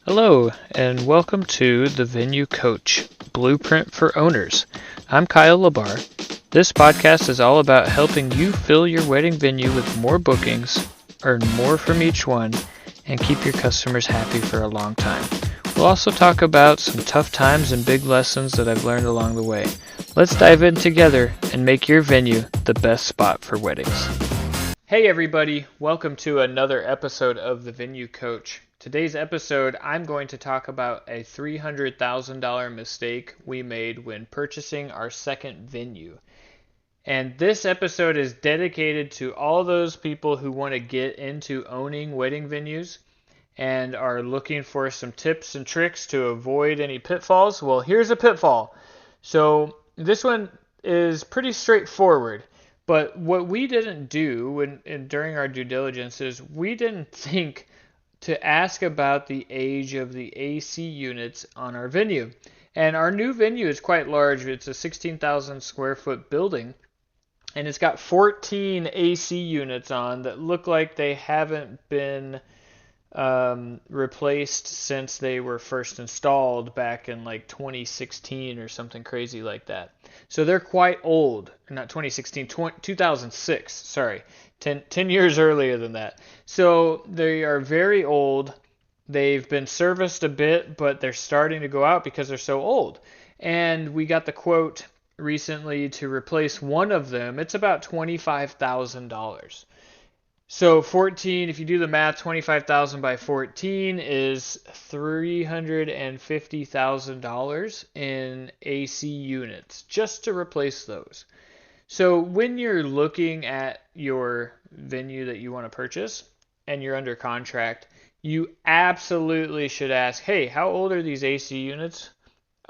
Hello, and welcome to the Venue Coach Blueprint for Owners. I'm Kyle Labar. This podcast is all about helping you fill your wedding venue with more bookings, earn more from each one, and keep your customers happy for a long time. We'll also talk about some tough times and big lessons that I've learned along the way. Let's dive in together and make your venue the best spot for weddings. Hey everybody, welcome to another episode of the Venue Coach. Today's episode, I'm going to talk about a $300,000 mistake we made when purchasing our second venue. And this episode is dedicated to all those people who want to get into owning wedding venues and are looking for some tips and tricks to avoid any pitfalls. Well, here's a pitfall. So this one is pretty straightforward. But what we didn't do during our due diligence is we didn't think to ask about the age of the AC units on our venue. And our new venue is quite large. It's a 16,000 square foot building. And it's got 14 AC units on that look like they haven't been replaced since they were first installed back in like 2016 or something crazy like that. So they're quite old. Not 2016, 2006, sorry. 10 years earlier than that. So they are very old. They've been serviced a bit, but they're starting to go out because they're so old. And we got the quote recently to replace one of them. It's about $25,000. So 14, if you do the math, 25,000 by 14 is $350,000 in AC units just to replace those. So when you're looking at your venue that you want to purchase and you're under contract, you absolutely should ask, hey, how old are these AC units?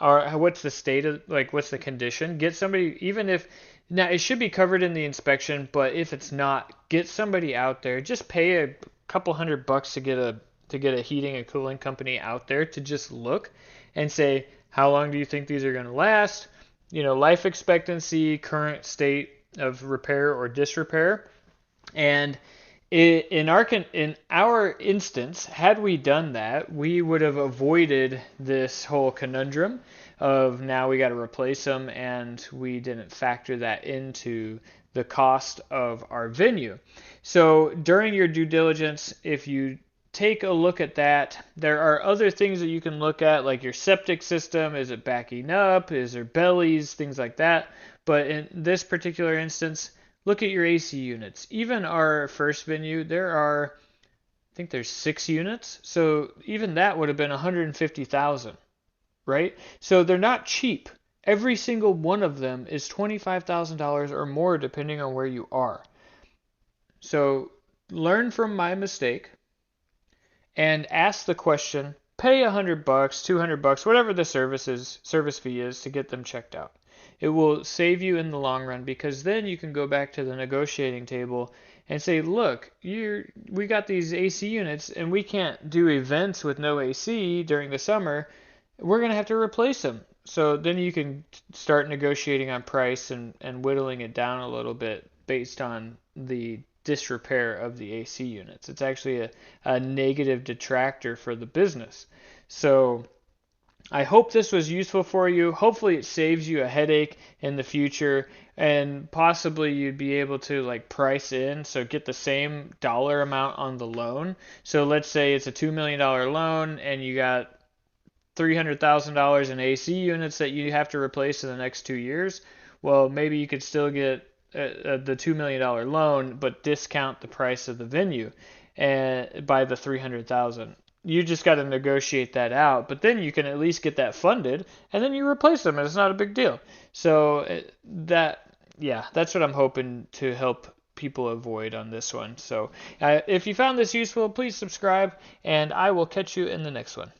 Or what's the state of, what's the condition? Get somebody, even if, now it should be covered in the inspection, but if it's not, get somebody out there. Just pay a couple $100 to get a heating and cooling company out there to just look and say, how long do you think these are going to last? Life expectancy, current state of repair or disrepair. And in our instance, had we done that, we would have avoided this whole conundrum of now we got to replace them, and we didn't factor that into the cost of our venue. So during your due diligence, if you take a look at that, there are other things that you can look at, like your septic system. Is it backing up? Is there bellies? Things like that. But in this particular instance, look at your AC units. Even our first venue, I think there's 6 units. So even that would have been $150,000, right? So they're not cheap. Every single one of them is $25,000 or more depending on where you are. So learn from my mistake and ask the question, pay $100, $200, whatever the service fee is to get them checked out. It will save you in the long run, because then you can go back to the negotiating table and say, look, we got these AC units and we can't do events with no AC during the summer. We're going to have to replace them. So then you can start negotiating on price and whittling it down a little bit based on the disrepair of the AC units. It's actually a negative detractor for the business. So I hope this was useful for you. Hopefully it saves you a headache in the future, and possibly you'd be able to price in, so get the same dollar amount on the loan. So let's say it's a $2 million loan and you got $300,000 in AC units that you have to replace in the next 2 years. Well, maybe you could still get the $2 million loan, but discount the price of the venue by the $300,000. You just got to negotiate that out, but then you can at least get that funded, and then you replace them, and it's not a big deal. So that's what I'm hoping to help people avoid on this one. So if you found this useful, please subscribe, and I will catch you in the next one.